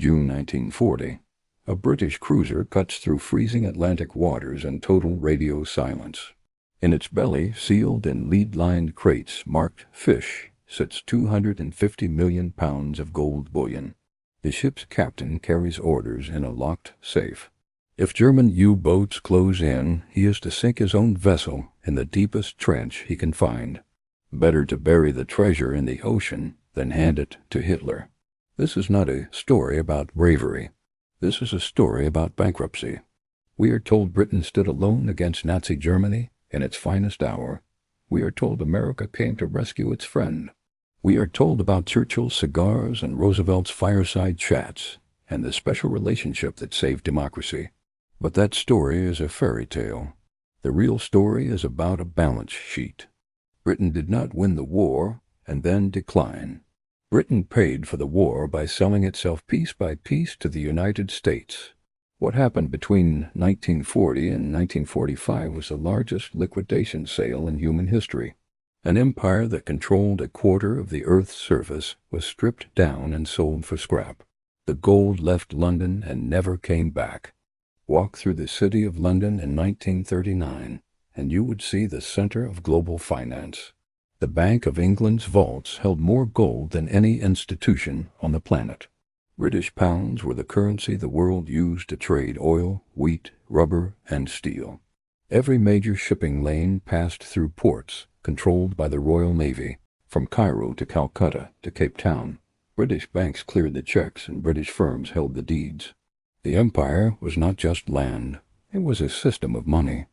June 1940. A British cruiser cuts through freezing Atlantic waters in total radio silence. In its belly, sealed in lead-lined crates marked "Fish," sits 250 million pounds of gold bullion. The ship's captain carries orders in a locked safe. If German U-boats close in, he is to sink his own vessel in the deepest trench he can find. Better to bury the treasure in the ocean than hand it to Hitler. This is not a story about bravery. This is a story about bankruptcy. We are told Britain stood alone against Nazi Germany in its finest hour. We are told America came to rescue its friend. We are told about Churchill's cigars and Roosevelt's fireside chats and the special relationship that saved democracy. But that story is a fairy tale. The real story is about a balance sheet. Britain did not win the war and then decline. Britain paid for the war by selling itself piece by piece to the United States. What happened between 1940 and 1945 was the largest liquidation sale in human history. An empire that controlled a quarter of the Earth's surface was stripped down and sold for scrap. The gold left London and never came back. Walk through the city of London in 1939, and you would see the center of global finance. The Bank of England's vaults held more gold than any institution on the planet. British pounds were the currency the world used to trade oil, wheat, rubber, and steel. Every major shipping lane passed through ports controlled by the Royal Navy, from Cairo to Calcutta to Cape Town. British banks cleared the checks and British firms held the deeds. The empire was not just land. It was a system of money.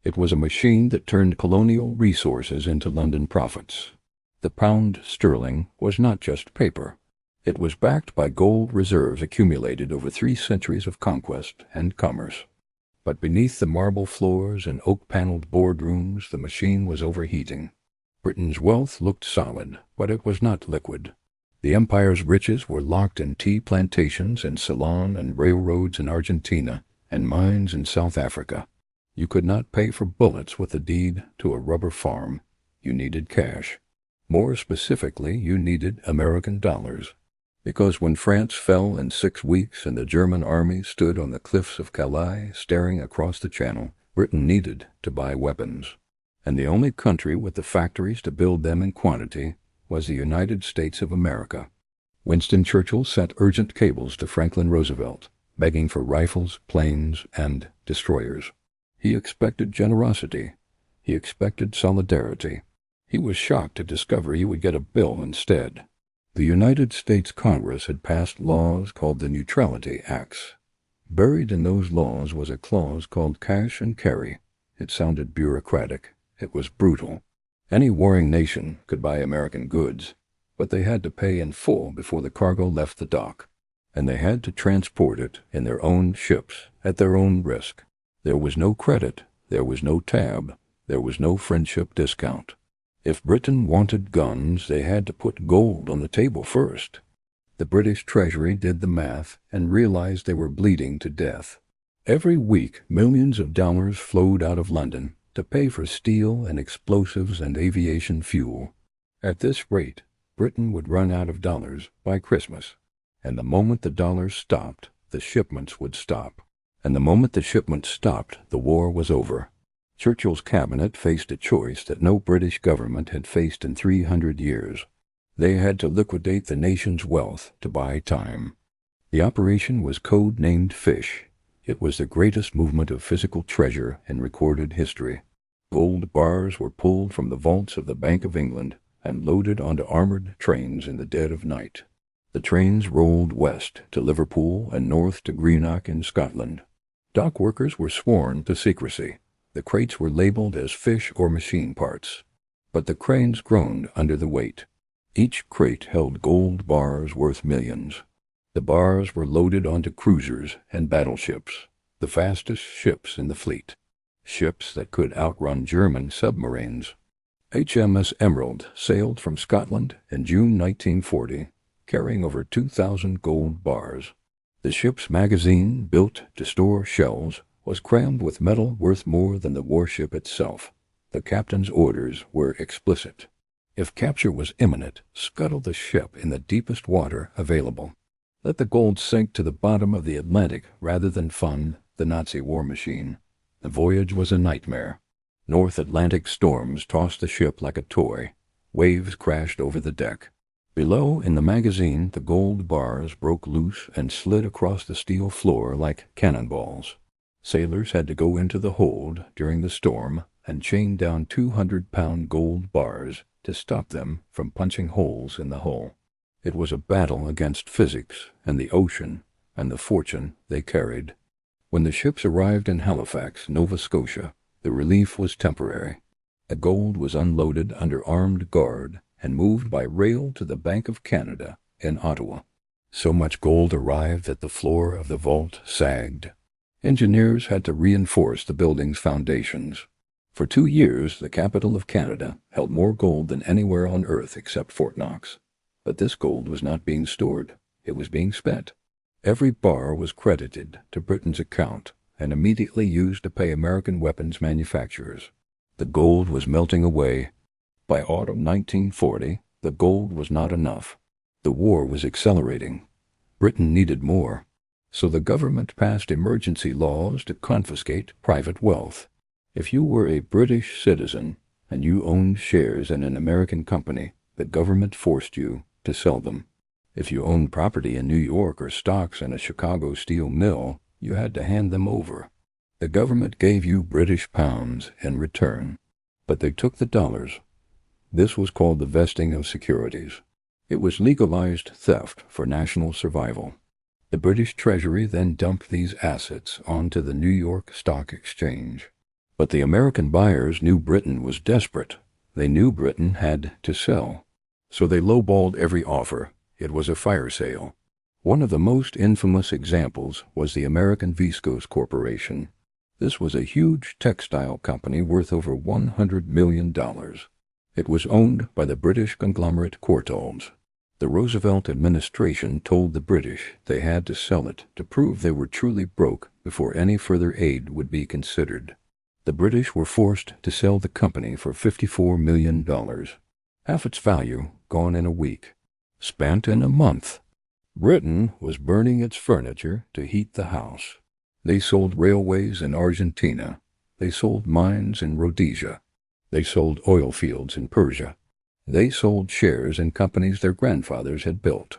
It was a machine that turned colonial resources into London profits. The pound sterling was not just paper. It was backed by gold reserves accumulated over 3 centuries of conquest and commerce. But beneath the marble floors and oak-paneled boardrooms, the machine was overheating. Britain's wealth looked solid, but it was not liquid. The empire's riches were locked in tea plantations in Ceylon and railroads in Argentina and mines in South Africa. You could not pay for bullets with a deed to a rubber farm. You needed cash. More specifically, you needed American dollars. Because when France fell in 6 weeks and the German army stood on the cliffs of Calais staring across the Channel, Britain needed to buy weapons. And the only country with the factories to build them in quantity was the United States of America. Winston Churchill sent urgent cables to Franklin Roosevelt, begging for rifles, planes, and destroyers. He expected generosity. He expected solidarity. He was shocked to discover he would get a bill instead. The United States Congress had passed laws called the Neutrality Acts. Buried in those laws was a clause called cash and carry. It sounded bureaucratic. It was brutal. Any warring nation could buy American goods, but they had to pay in full before the cargo left the dock, and they had to transport it in their own ships at their own risk. There was no credit. There was no tab. There was no friendship discount. If Britain wanted guns, they had to put gold on the table first. The British Treasury did the math and realized they were bleeding to death. Every week, millions of dollars flowed out of London to pay for steel and explosives and aviation fuel. At this rate, Britain would run out of dollars by Christmas. And the moment the dollars stopped, the shipments would stop. And the moment the shipments stopped, the war was over. Churchill's cabinet faced a choice that no British government had faced in 300 years. They had to liquidate the nation's wealth to buy time. The operation was code-named Fish. It was the greatest movement of physical treasure in recorded history. Gold bars were pulled from the vaults of the Bank of England and loaded onto armored trains in the dead of night. The trains rolled west to Liverpool and north to Greenock in Scotland. Dock workers were sworn to secrecy. The crates were labeled as fish or machine parts, but the cranes groaned under the weight. Each crate held gold bars worth millions. The bars were loaded onto cruisers and battleships, the fastest ships in the fleet, ships that could outrun German submarines. HMS Emerald sailed from Scotland in June 1940, carrying over 2,000 gold bars. The ship's magazine, built to store shells, was crammed with metal worth more than the warship itself. The captain's orders were explicit. If capture was imminent, scuttle the ship in the deepest water available. Let the gold sink to the bottom of the Atlantic rather than fund the Nazi war machine. The voyage was a nightmare. North Atlantic storms tossed the ship like a toy. Waves crashed over the deck. Below, in the magazine, the gold bars broke loose and slid across the steel floor like cannonballs. Sailors had to go into the hold during the storm and chain down 200-pound gold bars to stop them from punching holes in the hull. It was a battle against physics and the ocean and the fortune they carried. When the ships arrived in Halifax, Nova Scotia, the relief was temporary. The gold was unloaded under armed guard and moved by rail to the Bank of Canada in Ottawa. So much gold arrived that the floor of the vault sagged. Engineers had to reinforce the building's foundations. For 2 years, the capital of Canada held more gold than anywhere on earth except Fort Knox. But this gold was not being stored. It was being spent. Every bar was credited to Britain's account and immediately used to pay American weapons manufacturers. The gold was melting away. By autumn 1940, the gold was not enough. The war was accelerating. Britain needed more. So the government passed emergency laws to confiscate private wealth. If you were a British citizen and you owned shares in an American company, the government forced you to sell them. If you owned property in New York or stocks in a Chicago steel mill, you had to hand them over. The government gave you British pounds in return, but they took the dollars. This was called the vesting of securities. It was legalized theft for national survival. The British Treasury then dumped these assets onto the New York Stock Exchange. But the American buyers knew Britain was desperate. They knew Britain had to sell. So they lowballed every offer. It was a fire sale. One of the most infamous examples was the American Viscose Corporation. This was a huge textile company worth over $100 million. It was owned by the British conglomerate Courtaulds. The Roosevelt administration told the British they had to sell it to prove they were truly broke before any further aid would be considered. The British were forced to sell the company for $54 million. Half its value gone in a week. Spent in a month. Britain was burning its furniture to heat the house. They sold railways in Argentina. They sold mines in Rhodesia. They sold oil fields in Persia. They sold shares in companies their grandfathers had built.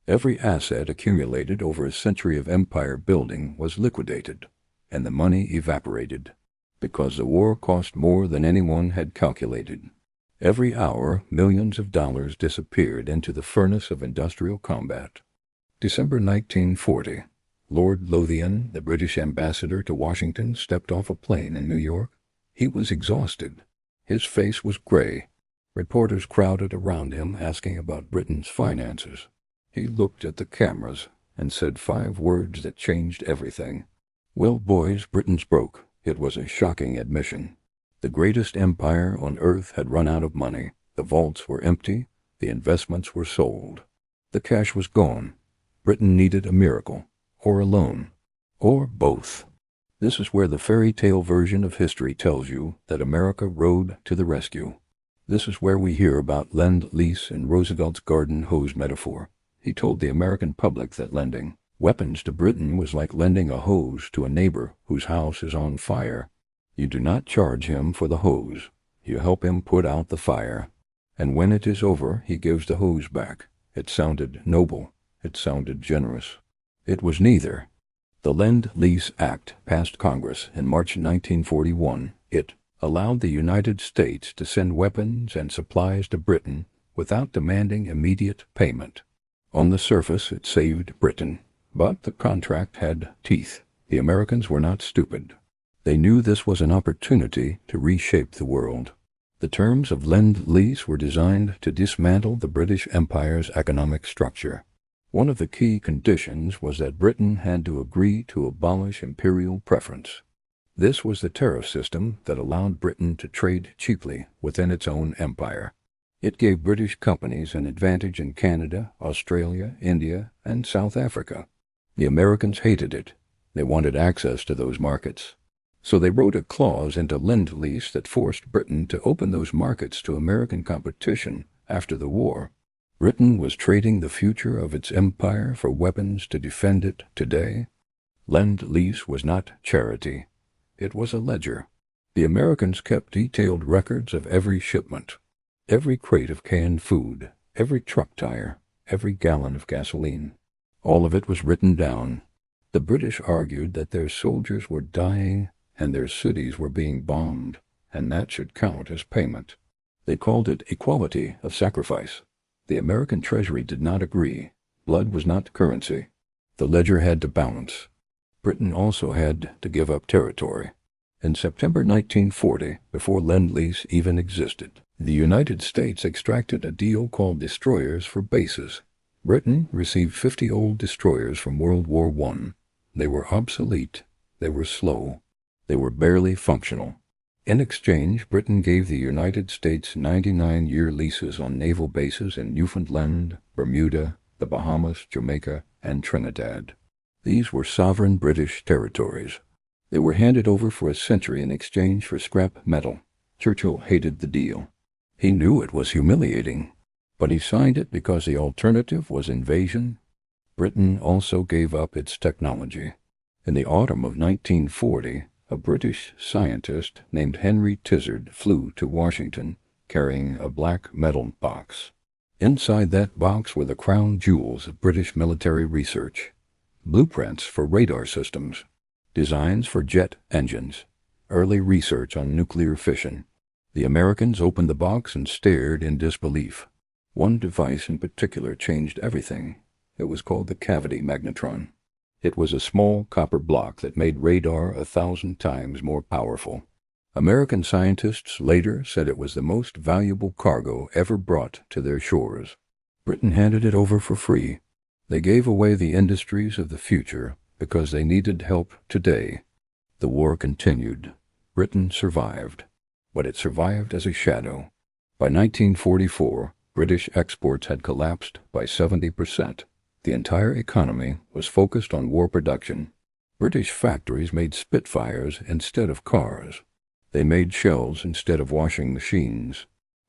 Every asset accumulated over a century of empire building was liquidated, and the money evaporated, because the war cost more than anyone had calculated. Every hour, millions of dollars disappeared into the furnace of industrial combat. December 1940, Lord Lothian, the British ambassador to Washington, stepped off a plane in New York. He was exhausted. His face was gray. Reporters crowded around him asking about Britain's finances. He looked at the cameras and said 5 words that changed everything. "Well, boys, Britain's broke." It was a shocking admission. The greatest empire on earth had run out of money. The vaults were empty. The investments were sold. The cash was gone. Britain needed a miracle, or a loan, or both. This is where the fairy tale version of history tells you that America rode to the rescue. This is where we hear about lend-lease in Roosevelt's garden hose metaphor. He told the American public that lending weapons to Britain was like lending a hose to a neighbor whose house is on fire. You do not charge him for the hose. You help him put out the fire. And when it is over, he gives the hose back. It sounded noble. It sounded generous. It was neither. The Lend-Lease Act passed Congress in March 1941. It allowed the United States to send weapons and supplies to Britain without demanding immediate payment. On the surface, it saved Britain. But the contract had teeth. The Americans were not stupid. They knew this was an opportunity to reshape the world. The terms of Lend-Lease were designed to dismantle the British Empire's economic structure. One of the key conditions was that Britain had to agree to abolish imperial preference. This was the tariff system that allowed Britain to trade cheaply within its own empire. It gave British companies an advantage in Canada, Australia, India, and South Africa. The Americans hated it. They wanted access to those markets. So they wrote a clause into Lend-Lease that forced Britain to open those markets to American competition after the war. Britain was trading the future of its empire for weapons to defend it today. Lend-lease was not charity. It was a ledger. The Americans kept detailed records of every shipment, every crate of canned food, every truck tire, every gallon of gasoline. All of it was written down. The British argued that their soldiers were dying and their cities were being bombed, and that should count as payment. They called it equality of sacrifice. The American Treasury did not agree. Blood was not currency. The ledger had to balance. Britain also had to give up territory. In September 1940, before Lend-Lease even existed, the United States extracted a deal called destroyers for bases. Britain received 50 old destroyers from World War I. They were obsolete. They were slow. They were barely functional. In exchange, Britain gave the United States 99-year leases on naval bases in Newfoundland, Bermuda, the Bahamas, Jamaica, and Trinidad. These were sovereign British territories. They were handed over for a century in exchange for scrap metal. Churchill hated the deal. He knew it was humiliating, but he signed it because the alternative was invasion. Britain also gave up its technology. In the autumn of 1940, a British scientist named Henry Tizard flew to Washington carrying a black metal box. Inside that box were the crown jewels of British military research: blueprints for radar systems, designs for jet engines, early research on nuclear fission. The Americans opened the box and stared in disbelief. One device in particular changed everything. It was called the cavity magnetron. It was a small copper block that made radar 1,000 times more powerful. American scientists later said it was the most valuable cargo ever brought to their shores. Britain handed it over for free. They gave away the industries of the future because they needed help today. The war continued. Britain survived, but it survived as a shadow. By 1944, British exports had collapsed by 70%. The entire economy was focused on war production. British factories made Spitfires instead of cars. They made shells instead of washing machines.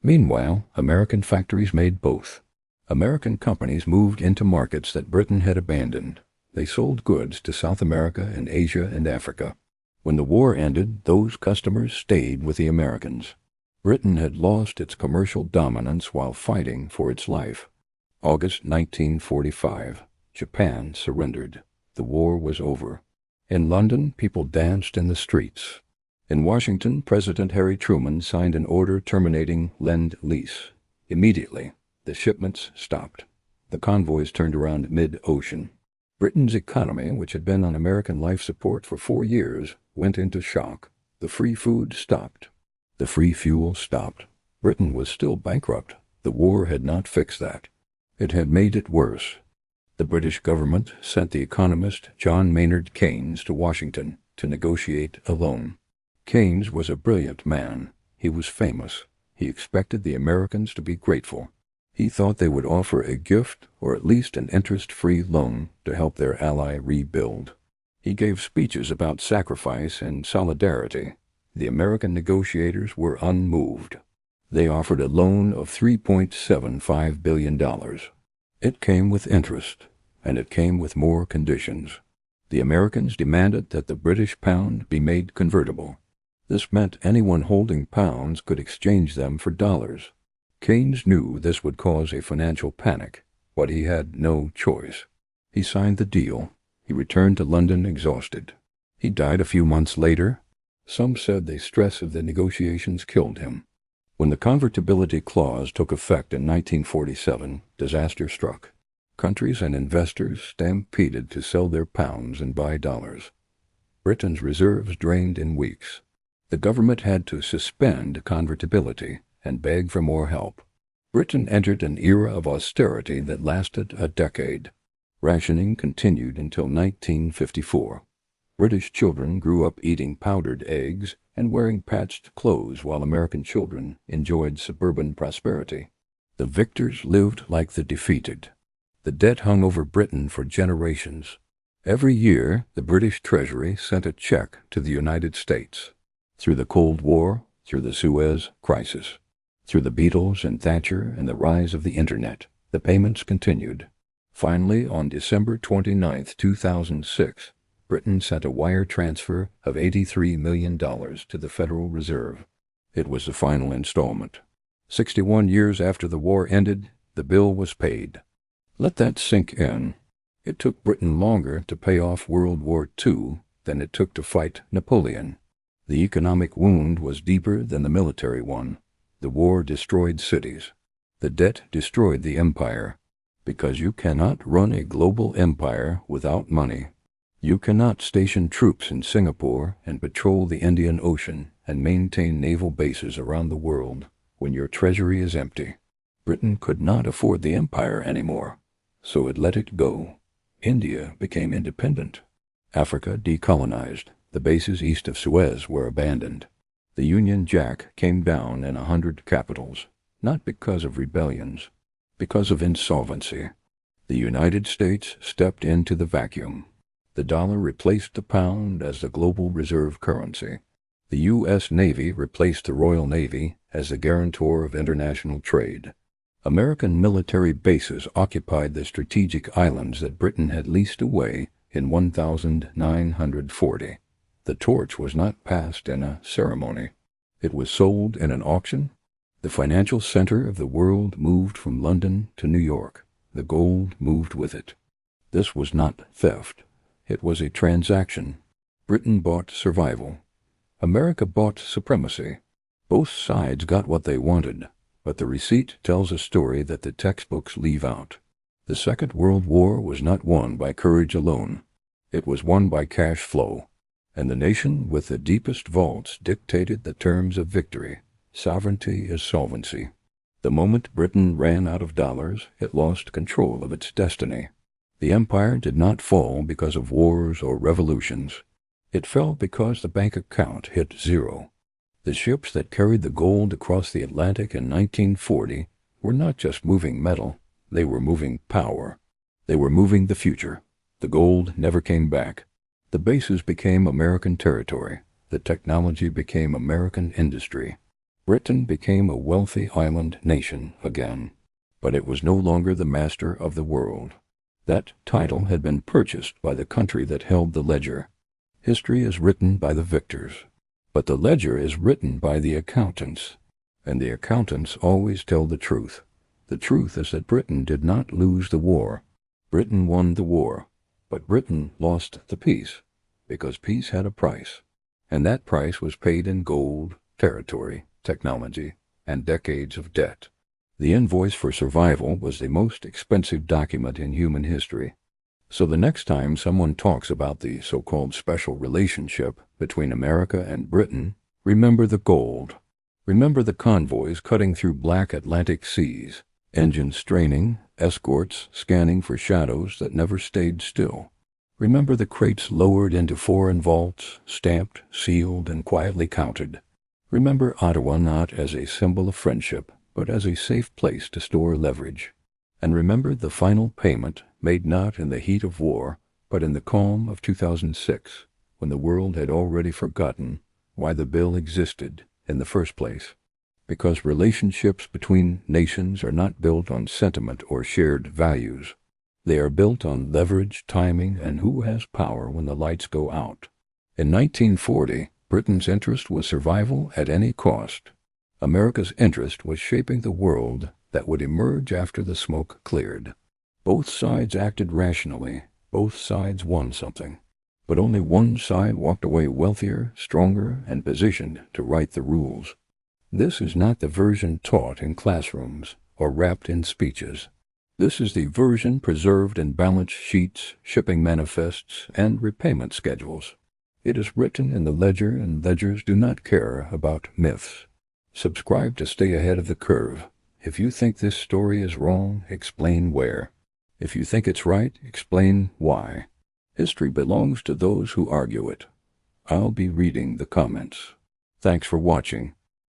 Meanwhile, American factories made both. American companies moved into markets that Britain had abandoned. They sold goods to South America and Asia and Africa. When the war ended, those customers stayed with the Americans. Britain had lost its commercial dominance while fighting for its life. August 1945, Japan surrendered. The war was over. In London, people danced in the streets. In Washington, President Harry Truman signed an order terminating Lend-Lease. Immediately, the shipments stopped. The convoys turned around mid-ocean. Britain's economy, which had been on American life support for 4 years, went into shock. The free food stopped. The free fuel stopped. Britain was still bankrupt. The war had not fixed that. It had made it worse. The British government sent the economist John Maynard Keynes to Washington to negotiate a loan. Keynes was a brilliant man. He was famous. He expected the Americans to be grateful. He thought they would offer a gift or at least an interest-free loan to help their ally rebuild. He gave speeches about sacrifice and solidarity. The American negotiators were unmoved. They offered a loan of $3.75 billion. It came with interest, and it came with more conditions. The Americans demanded that the British pound be made convertible. This meant anyone holding pounds could exchange them for dollars. Keynes knew this would cause a financial panic, but he had no choice. He signed the deal. He returned to London exhausted. He died a few months later. Some said the stress of the negotiations killed him. When the convertibility clause took effect in 1947, disaster struck. Countries and investors stampeded to sell their pounds and buy dollars. Britain's reserves drained in weeks. The government had to suspend convertibility and beg for more help. Britain entered an era of austerity that lasted a decade. Rationing continued until 1954. British children grew up eating powdered eggs and wearing patched clothes while American children enjoyed suburban prosperity. The victors lived like the defeated. The debt hung over Britain for generations. Every year, the British Treasury sent a check to the United States. Through the Cold War, through the Suez Crisis, through the Beatles and Thatcher and the rise of the Internet, The payments continued. Finally, on December 29, 2006, Britain sent a wire transfer of $83 million to the Federal Reserve. It was the final installment. 61 years after the war ended, the bill was paid. Let that sink in. It took Britain longer to pay off World War II than it took to fight Napoleon. The economic wound was deeper than the military one. The war destroyed cities. The debt destroyed the empire. Because you cannot run a global empire without money. You cannot station troops in Singapore and patrol the Indian Ocean and maintain naval bases around the world when your treasury is empty. Britain could not afford the empire anymore, so it let it go. India became independent. Africa decolonized. The bases east of Suez were abandoned. The Union Jack came down in 100 capitals, not because of rebellions, because of insolvency. The United States stepped into the vacuum. The dollar replaced the pound as the global reserve currency. The U.S. Navy replaced the Royal Navy as the guarantor of international trade. American military bases occupied the strategic islands that Britain had leased away in 1940. The torch was not passed in a ceremony. It was sold in an auction. The financial center of the world moved from London to New York. The gold moved with it. This was not theft. It was a transaction. Britain bought survival. America bought supremacy. Both sides got what they wanted, but the receipt tells a story that the textbooks leave out. The Second World War was not won by courage alone. It was won by cash flow. And the nation with the deepest vaults dictated the terms of victory. Sovereignty is solvency. The moment Britain ran out of dollars, it lost control of its destiny. The empire did not fall because of wars or revolutions. It fell because the bank account hit zero. The ships that carried the gold across the Atlantic in 1940 were not just moving metal, they were moving power. They were moving the future. The gold never came back. The bases became American territory. The technology became American industry. Britain became a wealthy island nation again. But it was no longer the master of the world. That title had been purchased by the country that held the ledger. History is written by the victors. But the ledger is written by the accountants. And the accountants always tell the truth. The truth is that Britain did not lose the war. Britain won the war. But Britain lost the peace, because peace had a price, and that price was paid in gold, territory, technology, and decades of debt. The invoice for survival was the most expensive document in human history. So the next time someone talks about the so-called special relationship between America and Britain, remember the gold. Remember the convoys cutting through black Atlantic seas, engines straining, escorts scanning for shadows that never stayed still. Remember the crates lowered into foreign vaults, stamped, sealed, and quietly counted. Remember Ottawa not as a symbol of friendship, but as a safe place to store leverage. And remember the final payment made not in the heat of war, but in the calm of 2006, when the world had already forgotten why the bill existed in the first place. Because relationships between nations are not built on sentiment or shared values. They are built on leverage, timing, and who has power when the lights go out. In 1940, Britain's interest was survival at any cost. America's interest was shaping the world that would emerge after the smoke cleared. Both sides acted rationally. Both sides won something. But only one side walked away wealthier, stronger, and positioned to write the rules. This is not the version taught in classrooms or wrapped in speeches. This is the version preserved in balance sheets, shipping manifests, and repayment schedules. It is written in the ledger, and ledgers do not care about myths. Subscribe to stay ahead of the curve. If you think this story is wrong, explain where. If you think it's right, explain why. History belongs to those who argue it. I'll be reading the comments. Thanks for watching.